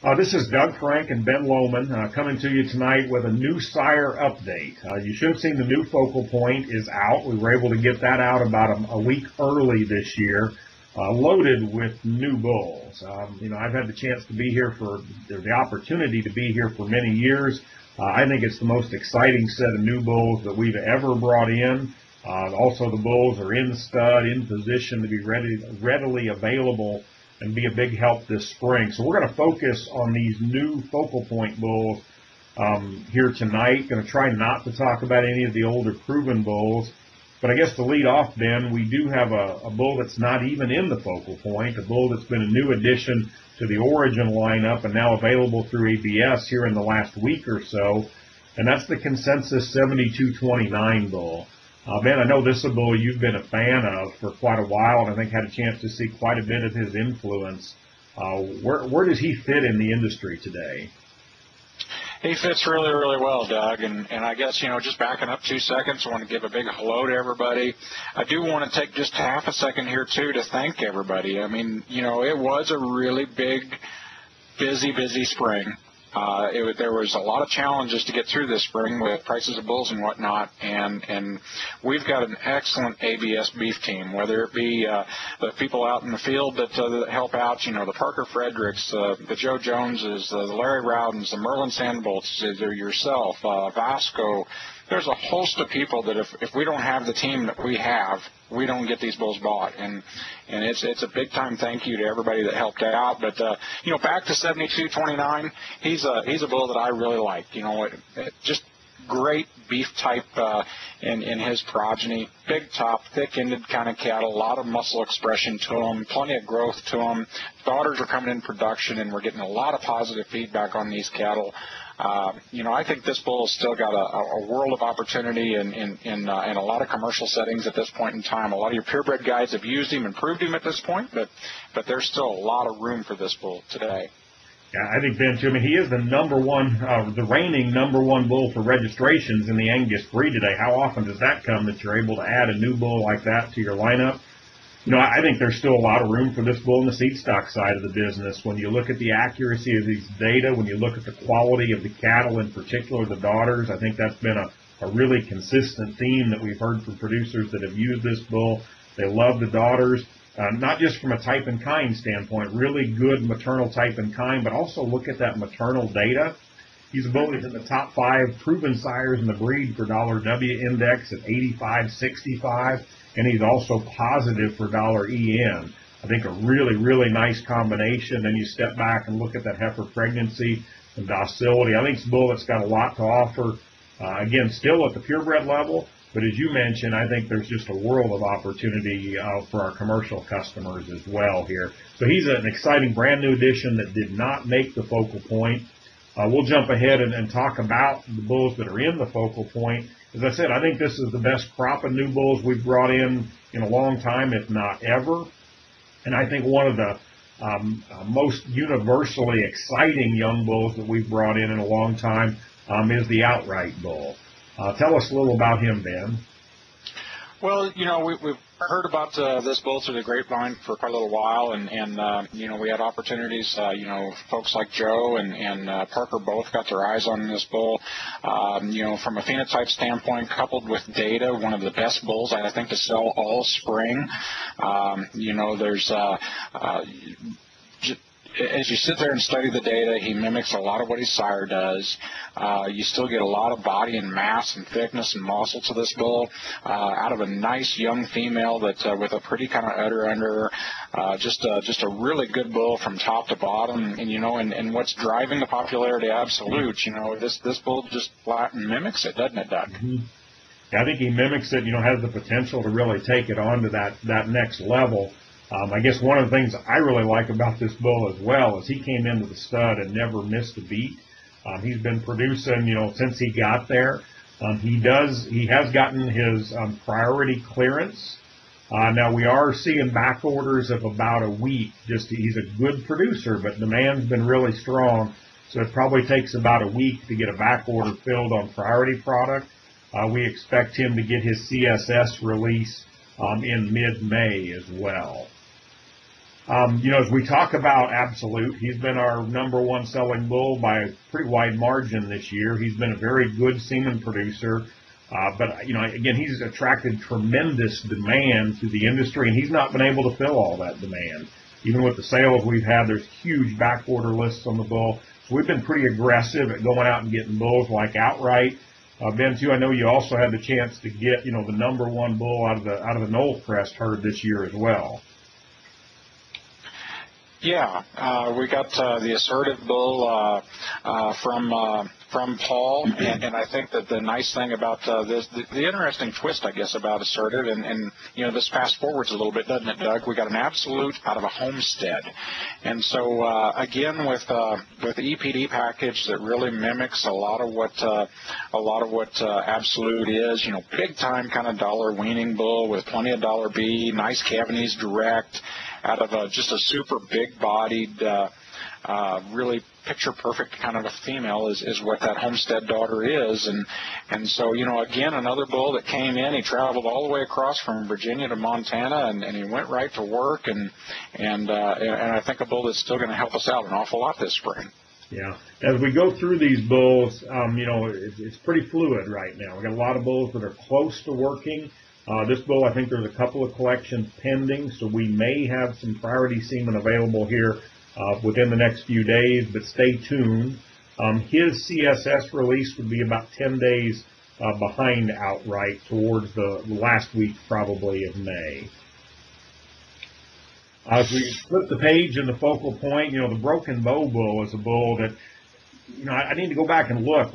This is Doug Frank and Ben Lohman coming to you tonight with a new sire update. You should have seen the new focal point is out. We were able to get that out about a week early this year, loaded with new bulls. I've had the chance to be here the opportunity to be here for many years. I think it's the most exciting set of new bulls that we've ever brought in. Also, the bulls are in stud, in position to be readily available and be a big help this spring. So we're going to focus on these new focal point bulls here tonight. Going to try not to talk about any of the older proven bulls. But I guess to lead off, Ben, we do have a bull that's not even in the focal point, a bull that's been a new addition to the Origin lineup and now available through ABS here in the last week or so, and that's the Consensus 7229 bull. Ben, I know this is a bull you've been a fan of for quite a while, and I think had a chance to see quite a bit of his influence. Where does he fit in the industry today? He fits really, really well, Doug, and I guess, just backing up 2 seconds, I want to give a big hello to everybody. I do want to take just half a second here, too, to thank everybody. I mean, it was a really big, busy spring. There was a lot of challenges to get through this spring with prices of bulls and whatnot, and we've got an excellent ABS beef team, whether it be the people out in the field that help out, the Parker Fredericks, the Joe Joneses, the Larry Rowdens, the Merlin Sandbolts, yourself, Vasco. There's a host of people that if we don't have the team that we have, we don't get these bulls bought, and it's a big time thank you to everybody that helped out. But back to 7229, he's a bull that I really like. Just great beef type in his progeny, big top, thick-ended kind of cattle, a lot of muscle expression to them, plenty of growth to them. Daughters are coming in production, and we're getting a lot of positive feedback on these cattle. I think this bull has still got a world of opportunity in a lot of commercial settings at this point in time. A lot of your purebred guys have used him and proved him at this point, but there's still a lot of room for this bull today. Yeah, I think, Ben, too, he is the the reigning number one bull for registrations in the Angus breed today. How often does that come that you're able to add a new bull like that to your lineup? I think there's still a lot of room for this bull in the seed stock side of the business. When you look at the accuracy of these data, when you look at the quality of the cattle, in particular the daughters, I think that's been a really consistent theme that we've heard from producers that have used this bull. They love the daughters, not just from a type and kind standpoint, really good maternal type and kind, but also look at that maternal data. He's a bull that's in the top 5 proven sires in the breed for $W index at 85.65. And he's also positive for $EN. I think a really, really nice combination. Then you step back and look at that heifer pregnancy and docility. I think it's a bull that's got a lot to offer. Again, still at the purebred level, but as you mentioned, I think there's just a world of opportunity for our commercial customers as well here. So he's an exciting brand new addition that did not make the focal point. We'll jump ahead and talk about the bulls that are in the focal point. As I said, I think this is the best crop of new bulls we've brought in a long time, if not ever. And I think one of the most universally exciting young bulls that we've brought in a long time is the Outright bull. Tell us a little about him, Ben. Well, we've heard about this bull through the grapevine for quite a little while, and we had opportunities. Folks like Joe and Parker both got their eyes on this bull. From a phenotype standpoint, coupled with data, one of the best bulls I think to sell all spring. There's as you sit there and study the data, he mimics a lot of what his sire does. You still get a lot of body and mass and thickness and muscle to this bull out of a nice young female that with a pretty kind of udder under her. Just a really good bull from top to bottom. And what's driving the popularity absolute, this bull just flat and mimics it, doesn't it, Doug? Mm-hmm. Yeah, I think he mimics it, has the potential to really take it on to that next level. I guess one of the things I really like about this bull as well is he came into the stud and never missed a beat. He's been producing, since he got there. He has gotten his priority clearance. Now we are seeing back orders of about a week. He's a good producer, but demand's been really strong. So it probably takes about a week to get a back order filled on priority product. We expect him to get his CSS release in mid-May as well. As we talk about Absolute, he's been our number one selling bull by a pretty wide margin this year. He's been a very good semen producer. But again, he's attracted tremendous demand to the industry, and he's not been able to fill all that demand. Even with the sales we've had, there's huge back order lists on the bull. So we've been pretty aggressive at going out and getting bulls like outright. Ben, too, I know you also had the chance to get, the number one bull out of the Knoll Crest herd this year as well. Yeah, we got the Assertive bull from Paul, and I think that the nice thing about the interesting twist, I guess, about Assertive, and this fast forwards a little bit, doesn't it, Doug? We got an Absolute out of a homestead, and so again with the EPD package that really mimics a lot of what Absolute is, big time kind of dollar weaning bull with plenty of dollar B, nice cavities direct, out of just a super big-bodied, really picture-perfect kind of a female is what that homestead daughter is. And so, again, another bull that came in. He traveled all the way across from Virginia to Montana, and he went right to work. And I think a bull that's still going to help us out an awful lot this spring. Yeah. As we go through these bulls, it's pretty fluid right now. We got a lot of bulls that are close to working. This bull, I think there's a couple of collections pending, so we may have some priority semen available here within the next few days, but stay tuned. His CSS release would be about 10 days behind outright towards the last week probably of May. As we flip the page in the focal point, the Broken Bow bull is a bull that, I need to go back and look.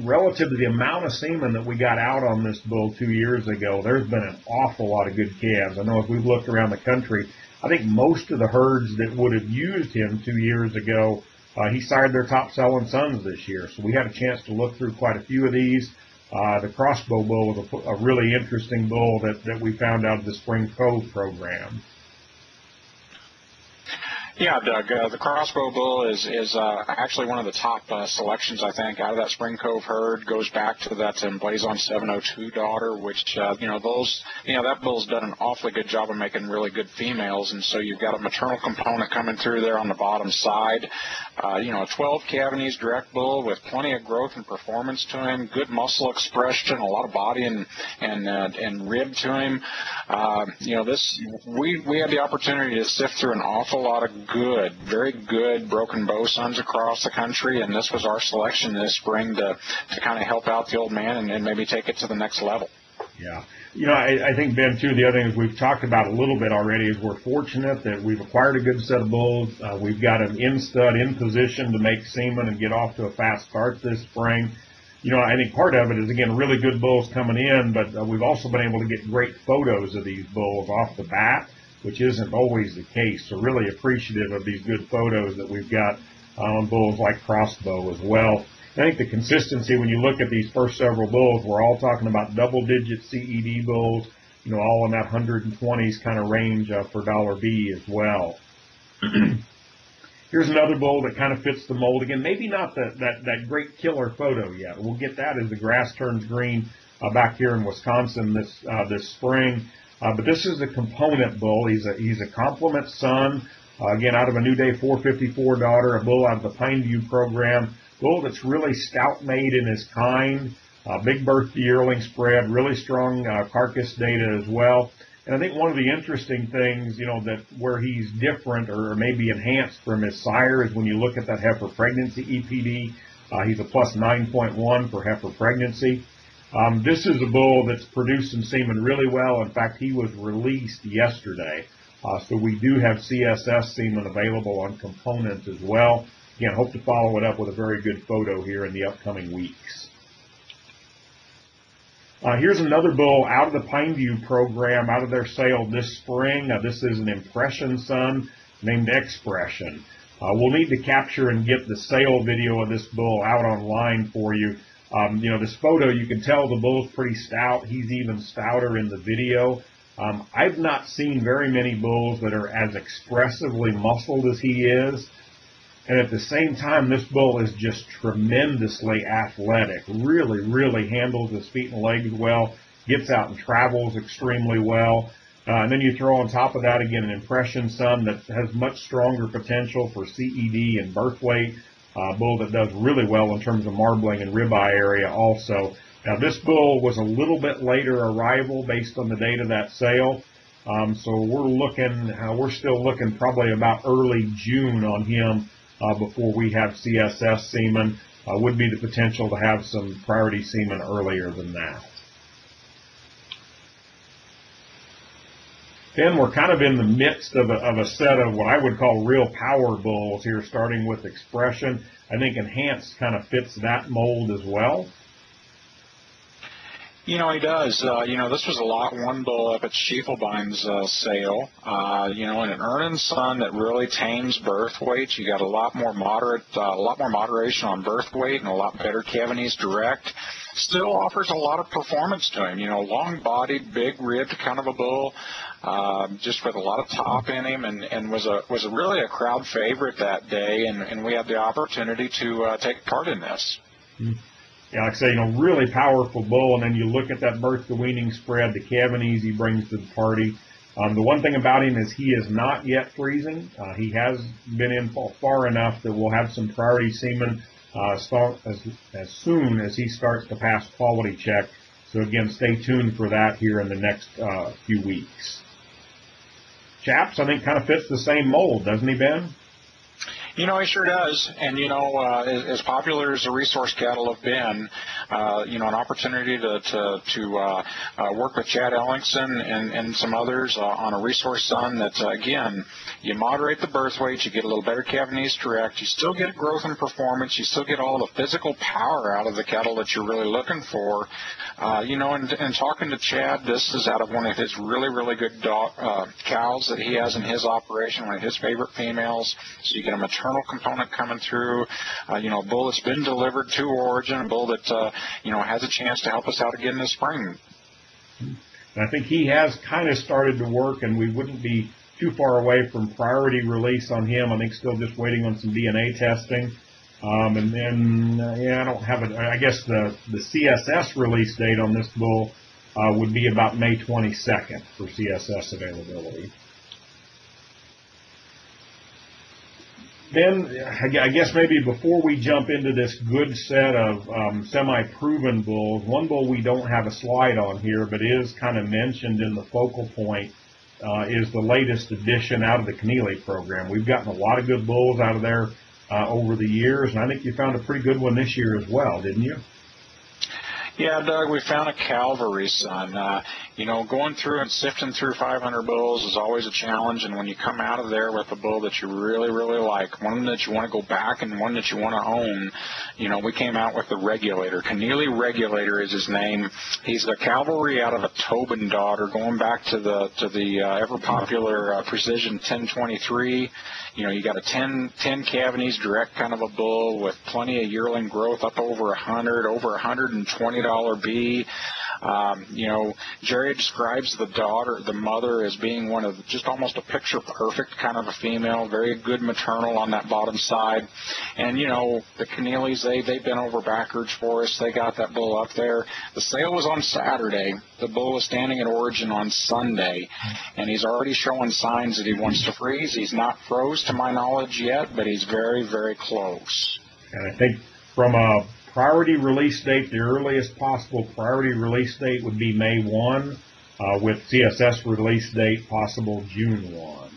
Relative to the amount of semen that we got out on this bull 2 years ago, there's been an awful lot of good calves. I know if we've looked around the country, I think most of the herds that would have used him 2 years ago, he sired their top selling sons this year. So we had a chance to look through quite a few of these. The CROSSBOW bull was a really interesting bull that we found out of the Spring Cove program. Yeah, Doug, the CROSSBOW bull is actually one of the top selections, I think, out of that Spring Cove herd. Goes back to that Blazon 702 daughter, which, that bull's done an awfully good job of making really good females, and so you've got a maternal component coming through there on the bottom side. 12 cavities direct bull with plenty of growth and performance to him, good muscle expression, a lot of body and rib to him. We had the opportunity to sift through an awful lot of very good Broken Bow sons across the country, and this was our selection this spring to kind of help out the old man and maybe take it to the next level. Yeah. I think, Ben, too, the other thing is we've talked about a little bit already is we're fortunate that we've acquired a good set of bulls. We've got an in-stud in position to make semen and get off to a fast start this spring. I think part of it is, again, really good bulls coming in, but we've also been able to get great photos of these bulls off the bat, which isn't always the case. So really appreciative of these good photos that we've got on bulls like CROSSBOW as well. I think the consistency, when you look at these first several bulls, we're all talking about double-digit CED bulls, all in that 120s kind of range for dollar B as well. Here's another bull that kind of fits the mold. Again, maybe not that great killer photo yet. We'll get that as the grass turns green back here in Wisconsin this spring. But this is a component bull. He's a complement son. Again, out of a New Day 454 daughter, a bull out of the Pineview program. Bull that's really stout-made in his kind. Big birth to yearling spread, really strong carcass data as well. And I think one of the interesting things, that where he's different or maybe enhanced from his sire is when you look at that heifer pregnancy EPD. He's a plus 9.1 for heifer pregnancy. This is a bull that's producing semen really well. In fact, he was released yesterday. So we do have CSS semen available on components as well. Again, hope to follow it up with a very good photo here in the upcoming weeks. Here's another bull out of the Pineview program, out of their sale this spring. This is an impression son named Expression. We'll need to capture and get the sale video of this bull out online for you. This photo, you can tell the bull's pretty stout. He's even stouter in the video. I've not seen very many bulls that are as expressively muscled as he is. And at the same time, this bull is just tremendously athletic. Really, really handles his feet and legs well. Gets out and travels extremely well. And then you throw on top of that again an impression son that has much stronger potential for CED and birth weight. Bull that does really well in terms of marbling and ribeye area also. Now this bull was a little bit later arrival based on the date of that sale. So we're still looking probably about early June on him before we have CSS semen. Would be the potential to have some priority semen earlier than that. Then we're kind of in the midst of a set of what I would call real power bulls here, starting with Expression. I think Enhanced kind of fits that mold as well. You know, he does. This was a lot one bull up at Schiefelbein's sale. And an Earnin son that really tames birth weight. You got a lot more moderation on birth weight and a lot better Cavanese direct. Still offers a lot of performance to him. Long-bodied, big-ribbed kind of a bull, just with a lot of top in him, and was really a crowd favorite that day. And we had the opportunity to take part in this. Mm-hmm. Yeah, like I say, really powerful bull, and then you look at that birth to weaning spread, the Cavanese he brings to the party. The one thing about him is he is not yet freezing. He has been in far enough that we'll have some priority semen as soon as he starts to pass quality check. So again, stay tuned for that here in the next few weeks. Chaps, I think, kind of fits the same mold, doesn't he, Ben? He sure does. And, as popular as the resource cattle have been, an opportunity to work with Chad Ellingson and some others on a resource son that, again, you moderate the birth weight, you get a little better Cavanese direct, you still get growth and performance, you still get all the physical power out of the cattle that you're really looking for. And talking to Chad, this is out of one of his really, really good cows that he has in his operation, one of his favorite females. So you get a maternal component coming through, a bull that's been delivered to origin, a bull that, has a chance to help us out again this spring. And I think he has kind of started to work, and we wouldn't be too far away from priority release on him. I think still just waiting on some DNA testing. And then, I don't have it. I guess the CSS release date on this bull would be about May 22nd for CSS availability. Then, I guess maybe before we jump into this good set of semi-proven bulls, one bull we don't have a slide on here, but is kind of mentioned in the focal point, is the latest addition out of the Keneally program. We've gotten a lot of good bulls out of there over the years, and I think you found a pretty good one this year as well, didn't you? Yeah, Doug, we found a Calvary son. Going through and sifting through 500 bulls is always a challenge, and when you come out of there with a bull that you really, really like, one that you want to go back and one that you want to own, we came out with the Regulator. Keneally Regulator is his name. He's the Cavalry out of a Tobin daughter, going back to the ever-popular Precision 1023. You got a 10 Cavanese direct kind of a bull with plenty of yearling growth, up over 100, over $120 B. Jerry describes the mother, as being one of just almost a picture perfect kind of a female, very good maternal on that bottom side. And, the Keneallys, they've been over backwards for us. They got that bull up there. The sale was on Saturday. The bull was standing at origin on Sunday, and he's already showing signs that he wants to freeze. He's not froze to my knowledge yet, but he's very, very close. And I think from a priority release date, the earliest possible priority release date would be May 1, with CSS release date possible June 1.